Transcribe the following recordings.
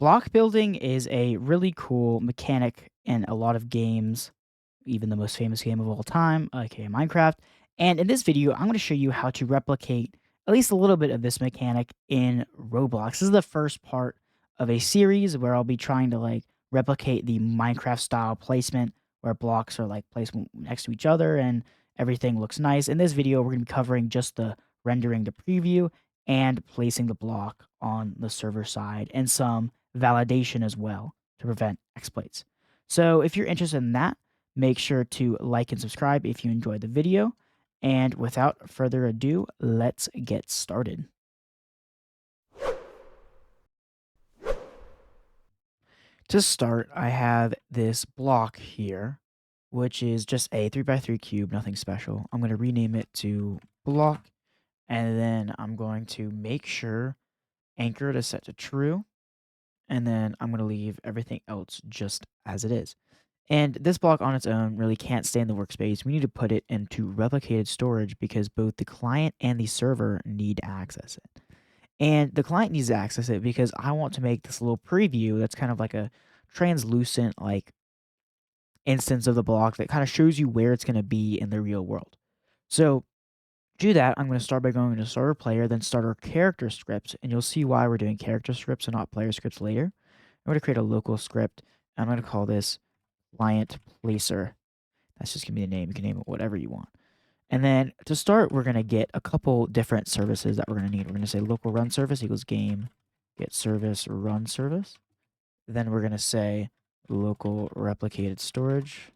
Block building is a really cool mechanic in a lot of games, even the most famous game of all time, aka Minecraft. And in this video, I'm going to show you how to replicate at least a little bit of this mechanic in Roblox. This is the first part of a series where I'll be trying to replicate the Minecraft style placement where blocks are placed next to each other and everything looks nice. In this video, we're going to be covering just the rendering the preview and placing the block on the server side and some validation as well to prevent exploits. So if you're interested in that, make sure to like and subscribe if you enjoyed the video. And without further ado, let's get started. To start, I have this block here, which is just a 3x3 cube, nothing special. I'm going to rename it to block, and then I'm going to make sure anchor is set to true, and then I'm going to leave everything else just as it is. And this block on its own really can't stay in the workspace. We need to put it into replicated storage because both the client and the server need to access it. And the client needs to access it because I want to make this little preview that's kind of like a translucent instance of the block that kind of shows you where it's going to be in the real world. So to do that, I'm going to start by going to starter player, then starter character scripts, and you'll see why we're doing character scripts and not player scripts later. I'm going to create a local script. And I'm going to call this client placer. That's just going to be the name. You can name it whatever you want. And then to start, we're going to get a couple different services that we're going to need. We're going to say local run service equals game get service run service. Then we're going to say local replicated storage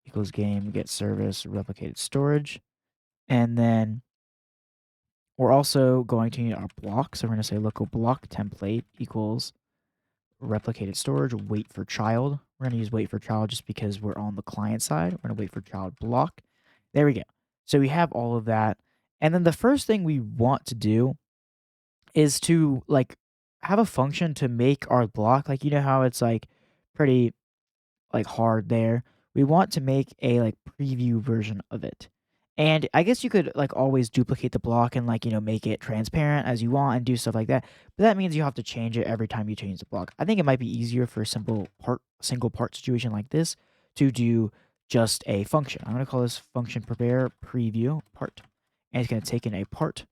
equals game get service replicated storage. And then we're also going to need our block. So we're going to say local block template equals replicated storage wait for child. We're going to use wait for child just because we're on the client side. We're going to wait for child block. There we go. So we have all of that. And then the first thing we want to do is to have a function to make our block. You know how it's pretty hard there. We want to make a preview version of it. And I guess you could always duplicate the block and make it transparent as you want and do stuff like that. But that means you have to change it every time you change the block. I think it might be easier for a single part situation like this to do just a function. I'm going to call this function prepare preview part. And it's going to take in a part.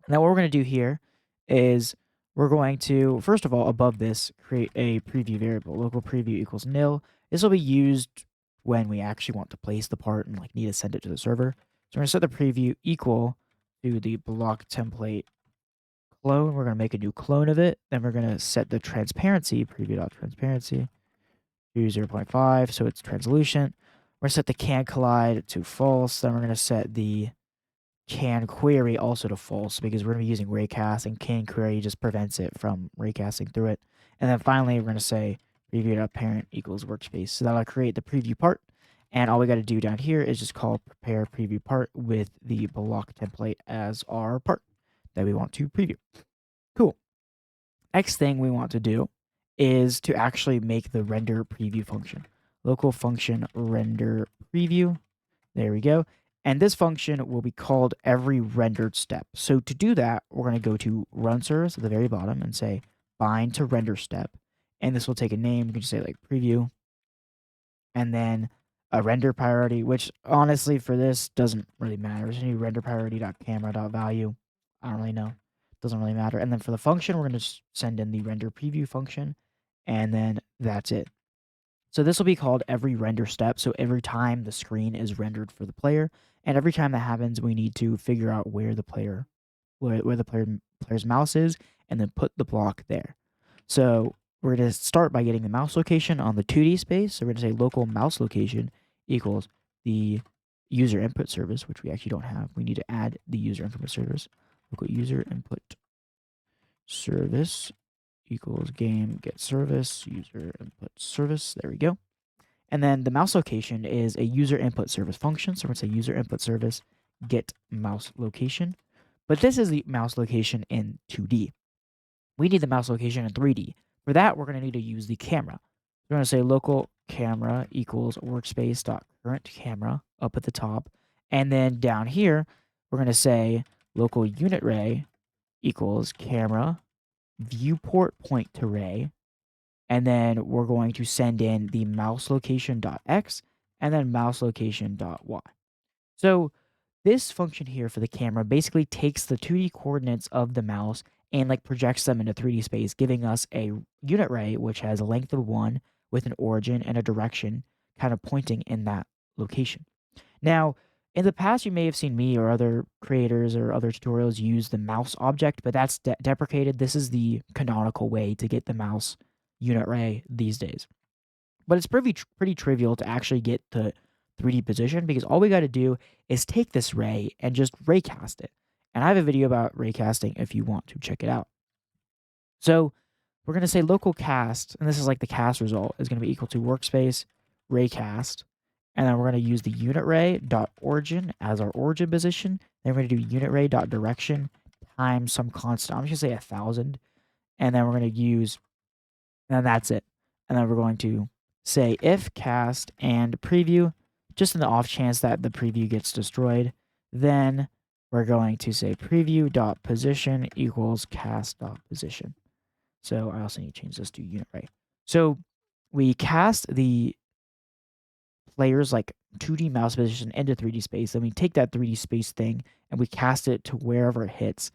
Now what we're going to do here is we're going to, first of all, above this, create a preview variable. Local preview equals nil. This will be used when we actually want to place the part and need to send it to the server. So we're going to set the preview equal to the block template clone. We're going to make a new clone of it. Then we're going to set the transparency, preview.transparency, to 0.5, so it's translucent. We're going to set the can collide to false. Then we're going to set the can query also to false because we're going to be using raycasting. Can query just prevents it from raycasting through it. And then finally, we're going to say preview.parent equals workspace. So that'll create the preview part. And all we got to do down here is just call prepare preview part with the block template as our part that we want to preview. Cool. Next thing we want to do is to actually make the render preview function. Local function render preview. There we go. And this function will be called every rendered step. So to do that, we're going to go to run service at the very bottom and say bind to render step. And this will take a name. You can just say preview. And then a render priority, which honestly for this doesn't really matter. There's any render priority.camera.value. I don't really know. Doesn't really matter. And then for the function, we're going to send in the render preview function. And then that's it. So this will be called every render step. So every time the screen is rendered for the player, and every time that happens, we need to figure out where the player's mouse is, and then put the block there. So we're going to start by getting the mouse location on the 2D space. So we're going to say local mouse location equals the user input service, which we actually don't have. We need to add the user input service. Local user input service equals game get service user input service. There we go. And then the mouse location is a user input service function. So we're going to say user input service get mouse location. But this is the mouse location in 2D. We need the mouse location in 3D. For that, we're going to need to use the camera. We're going to say local camera equals workspace.current camera up at the top. And then down here, we're going to say local unit ray equals camera viewport point to ray, and then we're going to send in the mouse location dot x and then mouse location dot y. So this function here for the camera basically takes the 2D coordinates of the mouse and like projects them into 3D space, giving us a unit ray which has a length of 1 with an origin and a direction kind of pointing in that location. Now, in the past, you may have seen me or other creators or other tutorials use the mouse object, but that's deprecated. This is the canonical way to get the mouse unit ray these days. But it's pretty trivial to actually get the 3D position because all we got to do is take this ray and just raycast it. And I have a video about raycasting if you want to check it out. So we're going to say local cast, and this is like the cast result, is going to be equal to workspace raycast. And then we're going to use the unit ray dot origin as our origin position. Then we're going to do unit ray dot direction times some constant. I'm just going to say 1,000. And then we're going to use, and that's it. And then we're going to say if cast and preview, just in the off chance that the preview gets destroyed. Then we're going to say preview dot position equals cast dot position. So I also need to change this to unit ray. So we cast the player's like 2D mouse position into 3D space. Then we take that 3D space thing and we cast it to wherever it hits.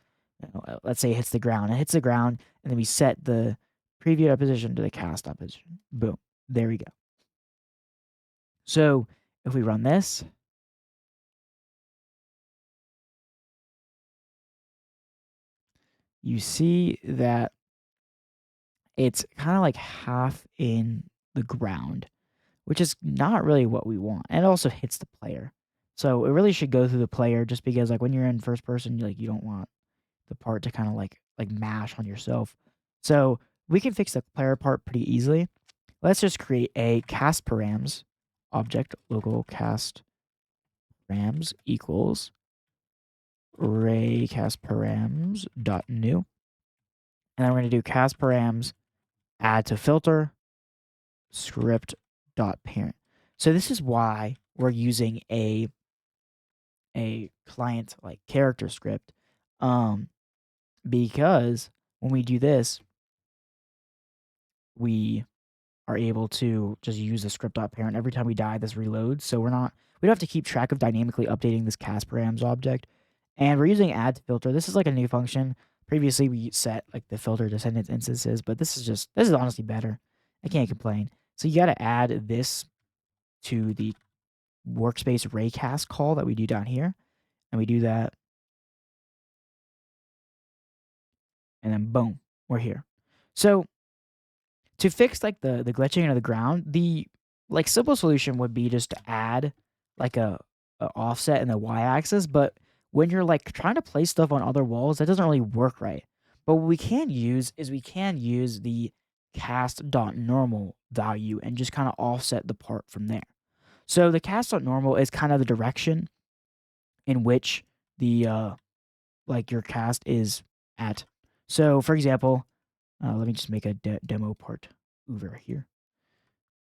Let's say it hits the ground. It hits the ground, and then we set the preview position to the cast position. Boom. There we go. So if we run this, you see that it's kind of like half in the ground, which is not really what we want. And it also hits the player. So it really should go through the player just because like when you're in first person, you don't want the part to kind of like mash on yourself. So we can fix the player part pretty easily. Let's just create a cast params object, local cast params equals raycast params dot new. And then we're going to do cast params add to filter script dot parent. So this is why we're using a client like character script, because when we do this, we are able to just use the script.parent. Every time we die, this reloads. So we don't have to keep track of dynamically updating this cast params object. And we're using add to filter. This is like a new function. Previously, we set like the filter to send its instances, but this is honestly better. I can't complain. So you got to add this to the workspace raycast call that we do down here. And we do that. And then boom, we're here. So to fix like the glitching into the ground, the like simple solution would be just to add like a offset in the y-axis. But when you're like trying to place stuff on other walls, that doesn't really work right. But what we can use is we can use the cast.normal value and just kind of offset the part from there. So the cast.normal is kind of the direction in which the like your cast is at. So for example, let me just make a demo part over here.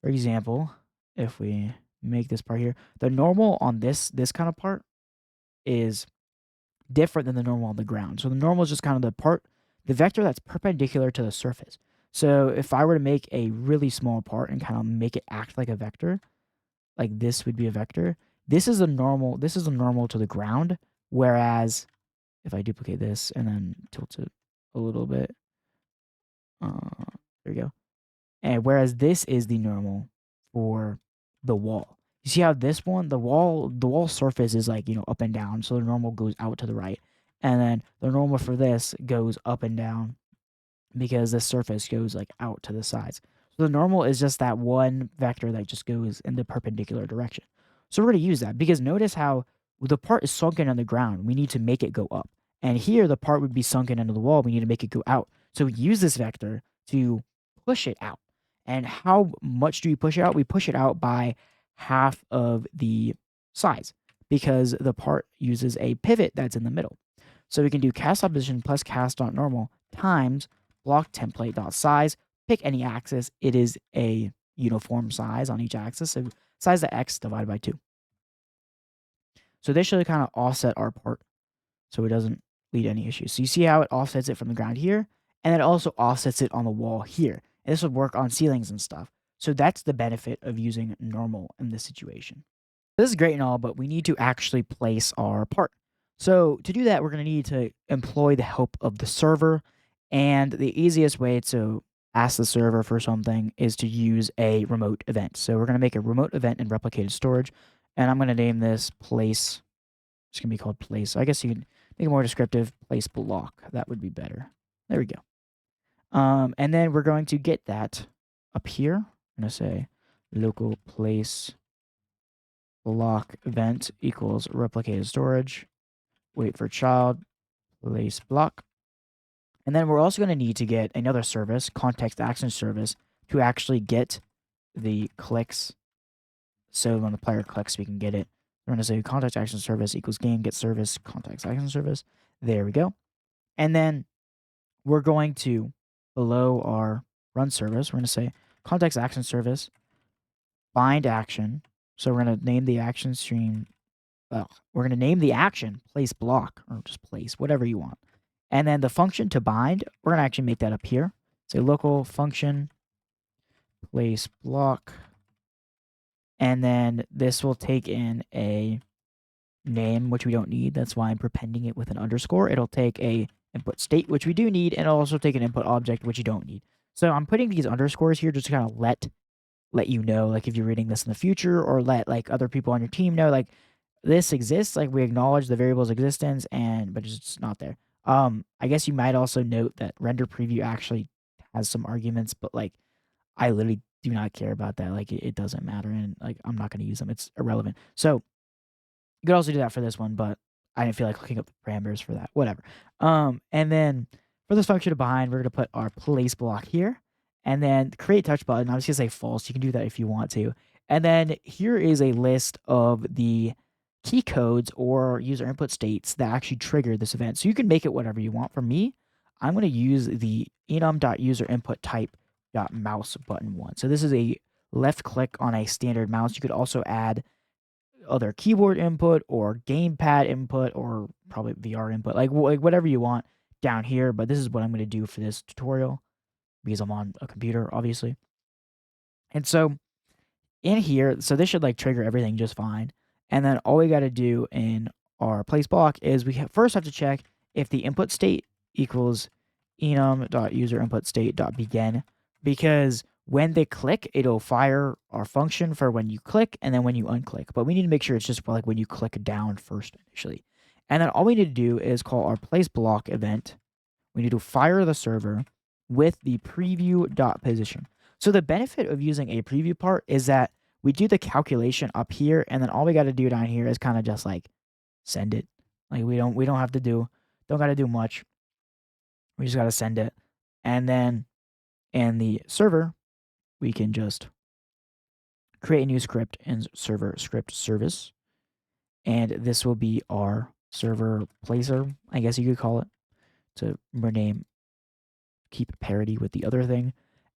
For example, if we make this part here, the normal on this kind of part is different than the normal on the ground. So the normal is just kind of the vector that's perpendicular to the surface. So if I were to make a really small part and kind of make it act like a vector, like this would be a vector. This is the normal. This is the normal to the ground. Whereas if I duplicate this and then tilt it a little bit, there we go. And whereas this is the normal for the wall. You see how this one, the wall surface is like, up and down. So the normal goes out to the right. And then the normal for this goes up and down because this surface goes like out to the sides. So the normal is just that one vector that just goes in the perpendicular direction. So we're going to use that because notice how the part is sunken on the ground. We need to make it go up. And here the part would be sunken into the wall. We need to make it go out. So we use this vector to push it out. And how much do we push it out? We push it out by half of the size because the part uses a pivot that's in the middle. So we can do cast position plus cast.normal times block template.size. Pick any axis. It is a uniform size on each axis. So size of x divided by 2. So this should kind of offset our part so it doesn't lead to any issues. So you see how it offsets it from the ground here, and it also offsets it on the wall here. And this would work on ceilings and stuff. So that's the benefit of using normal in this situation. This is great and all, but we need to actually place our part. So to do that, we're going to need to employ the help of the server. And the easiest way to ask the server for something is to use a remote event. So we're going to make a remote event in replicated storage. And I'm going to name this place. It's going to be called place. I guess you can make it more descriptive. Place block. That would be better. There we go. And then we're going to get that up here. I'm going to say local place block event equals replicated storage. Wait for child, place block. And then we're also going to need to get another service, context action service, to actually get the clicks. So when the player clicks, we can get it. We're going to say context action service equals game get service, context action service. There we go. And then we're going to, below our run service, we're going to say context action service bind action. So we're going to name the action stream. Well, we're going to name the action place block or just place, whatever you want. And then the function to bind, we're going to actually make that up here. Say local function place block. And then this will take in a name, which we don't need. That's why I'm prepending it with an underscore. It'll take a input state, which we do need, and it'll also take an input object, which you don't need. So I'm putting these underscores here just to kind of let you know, like if you're reading this in the future, or let like other people on your team know, like this exists, like we acknowledge the variable's existence, but it's just not there. I guess you might also note that render preview actually has some arguments, but like I literally do not care about that. Like it doesn't matter, and like I'm not going to use them. It's irrelevant. So you could also do that for this one, but I didn't feel like looking up the parameters for that. Whatever. And then for this function behind, we're going to put our place block here, and then create touch button. I'm just going to say false. You can do that if you want to. And then here is a list of the key codes or user input states that actually trigger this event. So you can make it whatever you want. For me, I'm going to use the enum.userinputtype.mouse button one. So this is a left click on a standard mouse. You could also add other keyboard input or gamepad input or probably VR input, like whatever you want down here. But this is what I'm going to do for this tutorial because I'm on a computer, obviously. And so in here, so this should like trigger everything just fine. And then all we got to do in our place block is we first have to check if the input state equals enum.userinputState.begin, because when they click, it'll fire our function for when you click and then when you unclick. But we need to make sure it's just like when you click down first initially. And then all we need to do is call our place block event. We need to fire the server with the preview.position. So the benefit of using a preview part is that we do the calculation up here, and then all we got to do down here is kind of just like send it. Like we don't have to don't got to do much. We just got to send it. And then in the server, we can just create a new script in server script service. And this will be our server placer, I guess you could call it, to rename, keep parity with the other thing.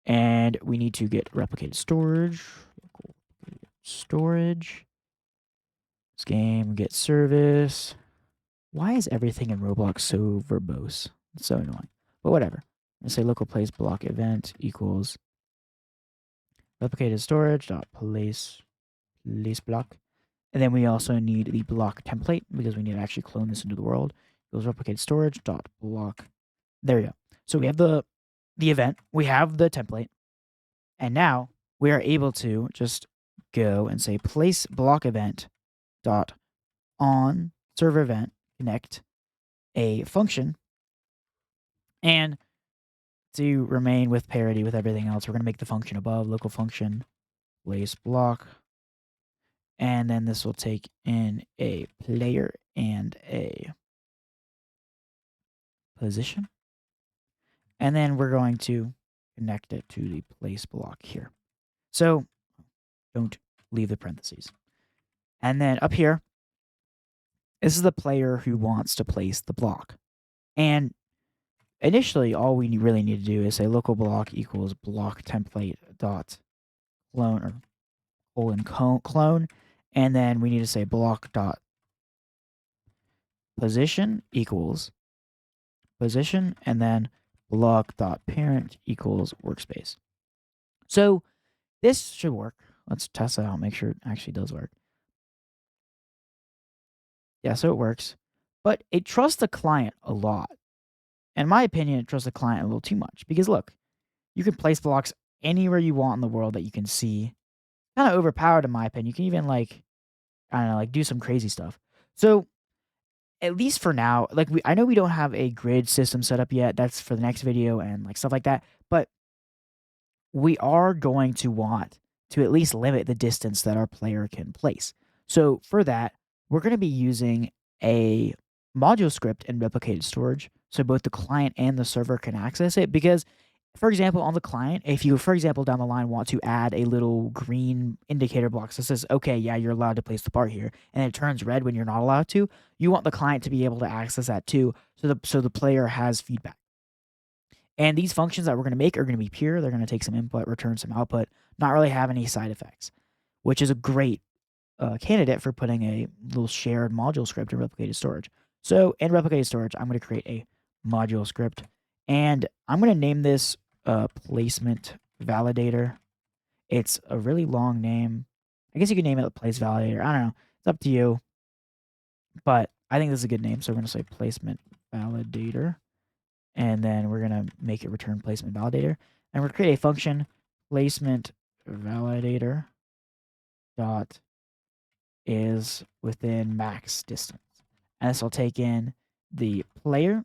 And we need to get replicated storage. Storage. This game, get service. Why is everything in Roblox so verbose? It's so annoying. But whatever. Let's say local place block event equals replicated storage dot place block. And then we also need the block template because we need to actually clone this into the world. It goes replicated storage dot block. There we go. So we have the event, we have the template, and now we are able to just go and say place block event dot on server event connect a function, and to remain with parity with everything else, we're going to make the function above local function place block, and then this will take in a player and a position, and then we're going to connect it to the place block here. So don't leave the parentheses. And then up here, this is the player who wants to place the block. And initially, all we really need to do is say local block equals block template dot clone or clone, and then we need to say block dot position equals position, and then block.parent equals workspace. So this should work. Let's test it out, make sure it actually does work. Yeah, so it works. But it trusts the client a lot. In my opinion, it trusts the client a little too much because look, you can place blocks anywhere you want in the world that you can see. Kind of overpowered in my opinion. You can even like, I don't know, like do some crazy stuff. So at least for now, like I know we don't have a grid system set up yet. That's for the next video and like stuff like that. But we are going to want to at least limit the distance that our player can place. So for that, we're going to be using a module script and replicated storage so both the client and the server can access it. Because, for example, on the client, if you, for example, down the line want to add a little green indicator box that says, okay, yeah, you're allowed to place the part here, and it turns red when you're not allowed to, you want the client to be able to access that too, so the player has feedback. And these functions that we're going to make are going to be pure. They're going to take some input, return some output, not really have any side effects, which is a great candidate for putting a little shared module script in replicated storage. So in replicated storage, I'm going to create a module script, and I'm going to name this placement validator. It's a really long name. I guess you can name it place validator. I don't know. It's up to you. But I think this is a good name. So we're going to say placement validator. And then we're going to make it return placement validator. And we're going to create a function placement validator dot is within max distance. And this will take in the player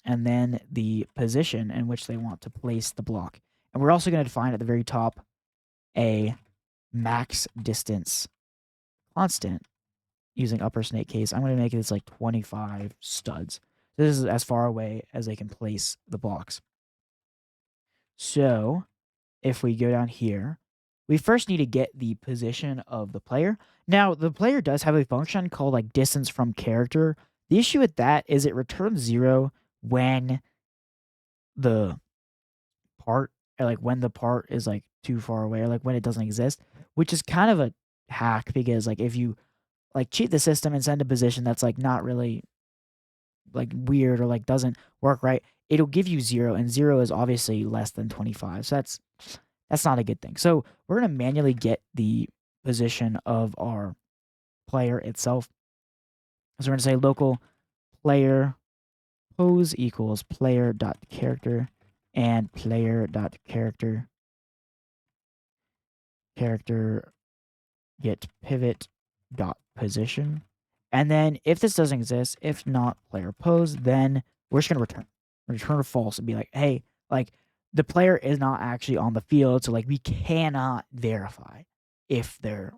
and then the position in which they want to place the block. And we're also going to define at the very top a max distance constant using upper snake case. I'm going to make it like 25 studs. This is as far away as they can place the blocks. So if we go down here, we first need to get the position of the player. Now, the player does have a function called like distance from character. The issue with that is it returns 0 when the part, or like when the part is like too far away, or like when it doesn't exist, which is kind of a hack because like if you like cheat the system and send a position that's like not really like weird or like doesn't work right, it'll give you 0, and 0 is obviously less than 25. So that's not a good thing. So we're going to manually get the position of our player itself. So we're going to say local player pose equals player.character and player.character character get pivot dot position. And then if this doesn't exist, if not player pose, then we're just going to return false and be like, hey, like the player is not actually on the field. So like we cannot verify if they're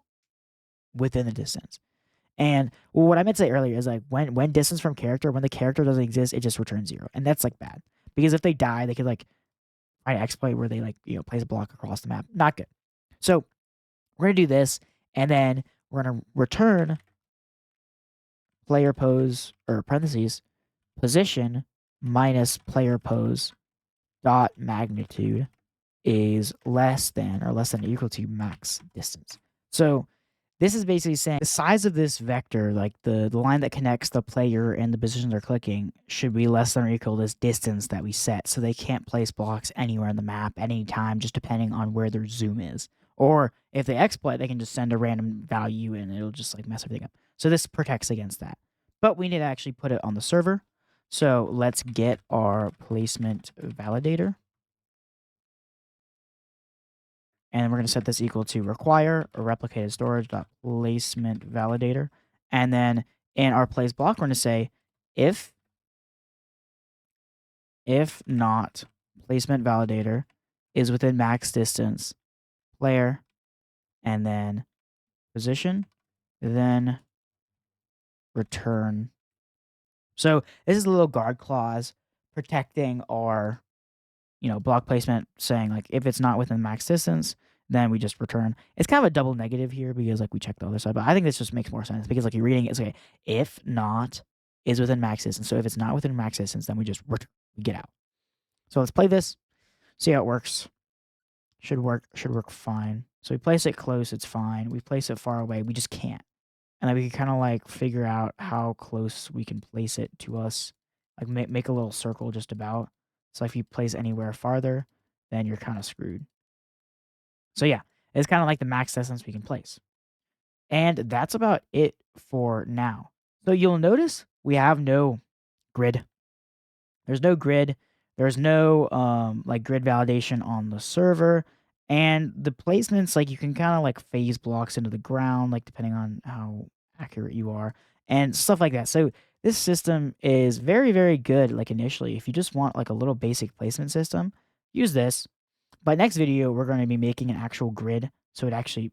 within the distance. And well, what I meant to say earlier is like when distance from character, when the character doesn't exist, it just returns 0. And that's like bad. Because if they die, they could like try to exploit where they like, place a block across the map. Not good. So we're going to do this, and then we're going to return player pose, or parentheses, position minus player pose dot magnitude is less than or equal to max distance. So this is basically saying the size of this vector, like the line that connects the player and the position they're clicking, should be less than or equal to this distance that we set. So they can't place blocks anywhere in the map anytime, just depending on where their zoom is. Or if they exploit, they can just send a random value and it'll just like mess everything up. So this protects against that. But we need to actually put it on the server. So let's get our placement validator. And we're going to set this equal to require a replicated storage dot placement validator. And then in our place block, we're going to say if not placement validator is within max distance player and then position, then return. So this is a little guard clause protecting our block placement, saying like if it's not within max distance, then we just return. It's kind of a double negative here because like we check the other side, but I think this just makes more sense because like you're reading it, it's okay. If not is within max distance. So if it's not within max distance, then we just get out. So let's play this, see how it works. Should work fine. So we place it close, it's fine. We place it far away, we just can't. And then we can kind of like figure out how close we can place it to us. Like make a little circle just about. So if you place anywhere farther, then you're kind of screwed. So yeah, it's kind of like the max distance we can place. And that's about it for now. So you'll notice we have no grid. There's no grid. There's no like grid validation on the server. And the placements, like you can kind of like phase blocks into the ground, like depending on how accurate you are and stuff like that. So this system is very, very good. Like initially, if you just want like a little basic placement system, use this. By next video, we're going to be making an actual grid. So it actually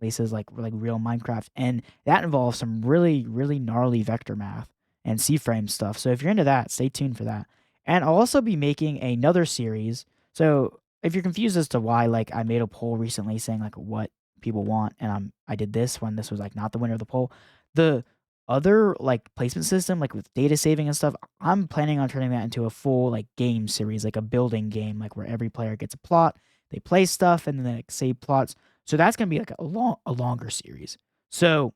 places like real Minecraft, and that involves some really, really gnarly vector math and C-frame stuff. So if you're into that, stay tuned for that. And I'll also be making another series. So if you're confused as to why, like I made a poll recently saying like what people want, and I did this when this was like not the winner of the poll. The other like placement system, like with data saving and stuff, I'm planning on turning that into a full like game series, like a building game, like where every player gets a plot, they play stuff, and then they like, save plots. So that's gonna be like a longer series. So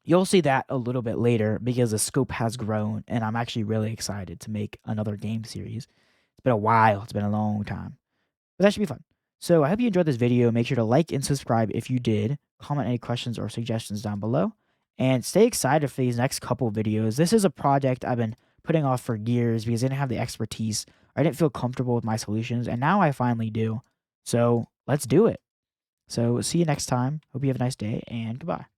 you'll see that a little bit later because the scope has grown, and I'm actually really excited to make another game series. It's been a while. It's been a long time, but that should be fun. So I hope you enjoyed this video. Make sure to like and subscribe if you did. Comment any questions or suggestions down below, and stay excited for these next couple of videos. This is a project I've been putting off for years because I didn't have the expertise. I didn't feel comfortable with my solutions, and now I finally do. So let's do it. So see you next time. Hope you have a nice day, and goodbye.